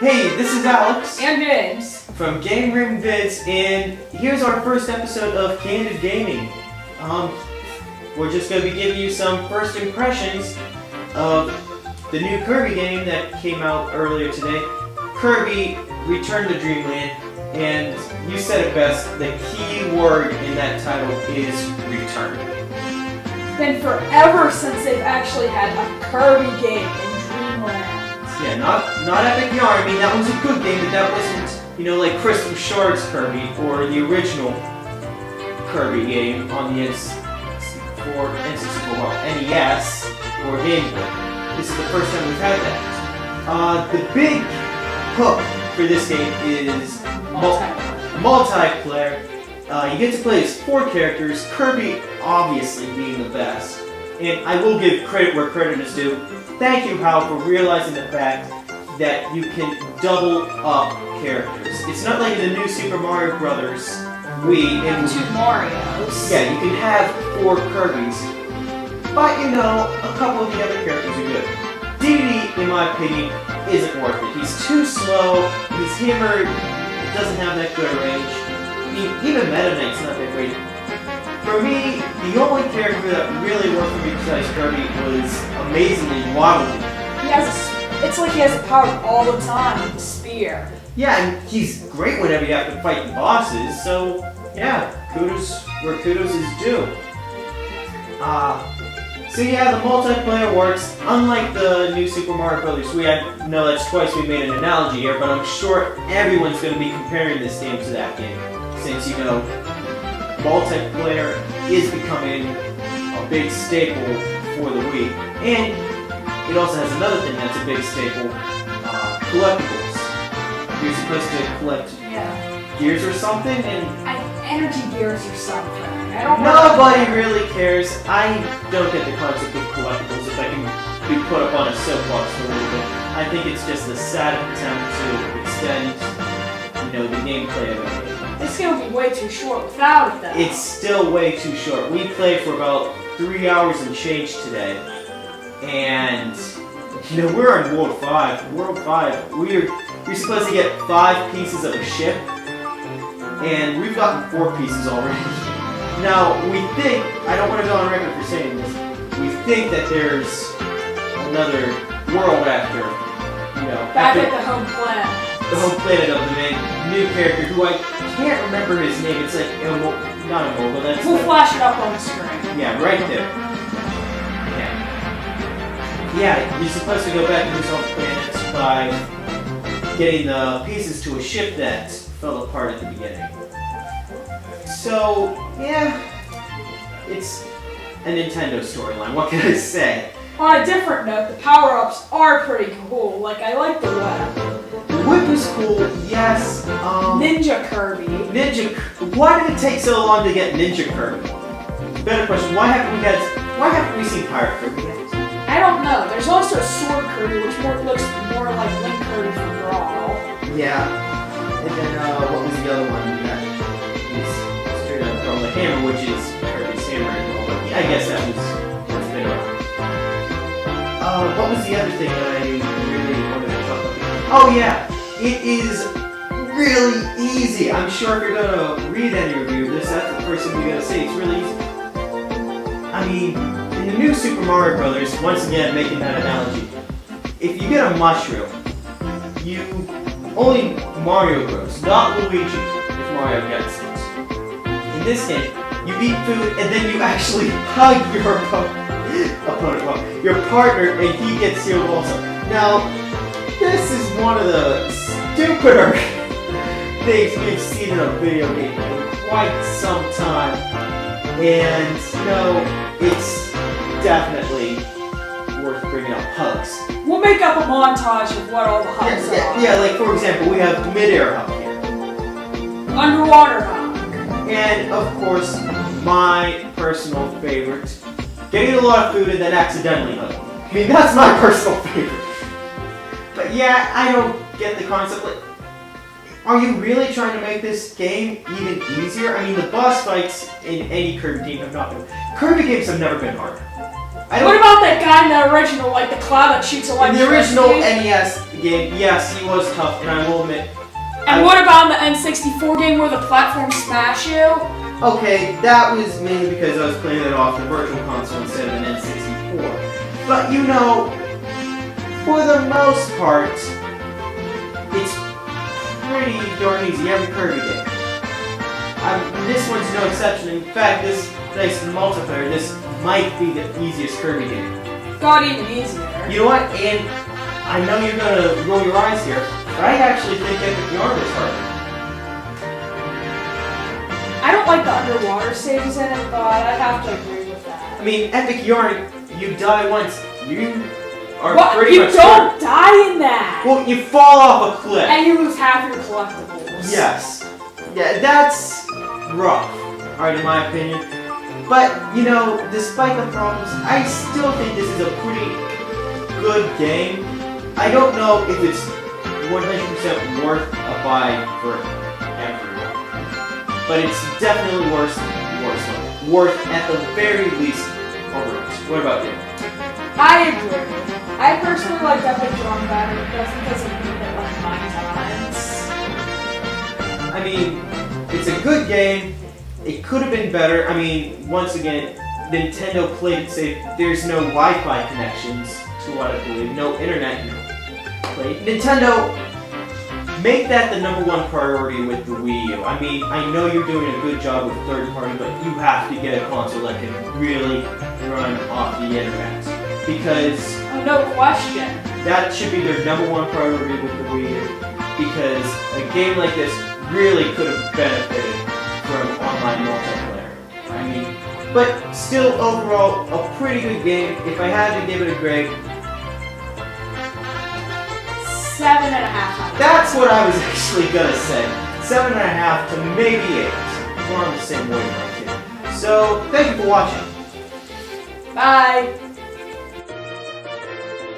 Hey, this is Alex. And James. From Game Room Vids, and here's our first episode of Candid Gaming. We're just going to be giving you some first impressions of the new Kirby game that came out earlier today. Kirby returned to Dreamland, and you said it best, the key word in that title is return. It's been forever since they've actually had a Kirby game in Dreamland. Yeah, not Epic Yarn. I mean, that was a good game, but that wasn't, you know, like Crystal Shards Kirby or the original Kirby game on the NES or Game Boy. This is the first time we've had that. The big hook for this game is multiplayer. You get to play as 4 characters, Kirby obviously being the best. And I will give credit where credit is due. Thank you, Hal, for realizing the fact that you can double up characters. It's not like in the new Super Mario Brothers Wii. And 2 Marios. Yeah, you can have 4 Kirby's. But, you know, a couple of the other characters are good. DD, in my opinion, isn't worth it. He's too slow, his hammer doesn't have that good range. I mean, even Meta Knight's not that great. For me, the only character that really worked for me besides Kirby was amazingly waddling. It's like he has the power all the time with the spear. Yeah, and he's great whenever you have to fight the bosses, so yeah, kudos where kudos is due. So yeah, the multiplayer works. Unlike the new Super Mario Brothers Wii, I know that's twice we made an analogy here, but I'm sure everyone's going to be comparing this game to that game, since, you know, multiplayer is becoming a big staple for the Wii. And it also has another thing that's a big staple, collectibles. You're supposed to collect gears or something, and energy gears or something. I don't know. Nobody really cares. I don't get the concept of collectibles, if I can be put up on a soapbox for a little bit. I think it's just a sad attempt to extend, you know, the gameplay of it. It's gonna be way too short without it, though. It's still way too short. We played for about 3 hours and change today, and you know, we're in World 5. World 5, you're supposed to get 5 pieces of a ship, and we've gotten 4 pieces already. Now, we think, I don't want to go on record for saying this, we think that there's another world after, you know, back at the home planet. The home planet of the main new character, who I can't remember his name. It's like, not Immortal, but that's... We'll flash it up on the screen. Yeah, right there. Yeah, you're supposed to go back to his home planet by getting the pieces to a ship that fell apart at the beginning. So, yeah, it's a Nintendo storyline. What can I say? On a different note, the power-ups are pretty cool. Like, I like the whip. The whip is cool, yes. Ninja Kirby. Why did it take so long to get Ninja Kirby? Better question, why haven't we seen Pirate Kirby yet? I don't know. There's also Sword Kirby, which looks more like Link Kirby from Brawl. Yeah. And then, what was the other one? The hammer, which is Kirby's hammer and all that. Yeah, I guess that was what's been around. What was the other thing that I really wanted to talk about? Oh yeah, it is really easy. I'm sure if you're gonna read any review of this, that's the first thing you're gonna say. It's really easy. I mean, in the new Super Mario Brothers, once again making that analogy, if you get a mushroom, only Mario grows, not Luigi, if Mario gets it. In this game, you eat food and then you actually hug your your partner, and he gets healed also. Now, this is one of the stupider things we've seen in a video game in quite some time, and you know, it's definitely worth bringing up hugs. We'll make up a montage of what all the hugs are. Yeah, like for example, we have mid-air hug here, underwater hug. And, of course, my personal favorite, getting a lot of food and then accidentally hugging. I mean, that's my personal favorite. But yeah, I don't get the concept. Like, are you really trying to make this game even easier? I mean, the boss fights in any Kirby game have not been... Kirby games have never been hard. What about that guy in the original, like the cloud that shoots In electricity? the original NES game, yes, he was tough, and I will admit. And what about in the N64 game where the platform smash you? Okay, that was mainly because I was playing it off the virtual console instead of an N64. But you know, for the most part, it's pretty darn easy. You have a Kirby game. This one's no exception. In fact, this nice multiplayer, this might be the easiest Kirby game. Got even easier. You know what? And I know you're gonna roll your eyes here, but I actually think Epic Yarn is harder. I don't like the underwater saves in it, but I have to agree with that. I mean, Epic Yarn, you die once, you are What? pretty You much don't screwed. die in that! Well, you fall off a cliff. And you lose half your collectibles. Yes. Yeah, that's rough, alright, in my opinion. But, you know, despite the problems, I still think this is a pretty good game. I don't know if it's 100% worth a buy for everyone. But it's definitely worth at the very least a root. What about you? I agree. I personally like Epic Yarn better just because of beat it like 9 times. I mean, it's a good game. It could have been better. I mean, once again, Nintendo played it safe. There's no Wi-Fi connections, to what I believe. No internet played. Nintendo, make that the #1 priority with the Wii U. I mean, I know you're doing a good job with third party, but you have to get a console that can really run off the internet. Because Oh, no question. that should be their #1 priority with the Wii U. Because a game like this really could have benefited from online multiplayer. I mean, but still overall, a pretty good game. If I had to give it a grade, 7.5. that's what I was actually gonna say. 7.5 to maybe 8. We're on the same wavelength here. So, thank you for watching. Bye.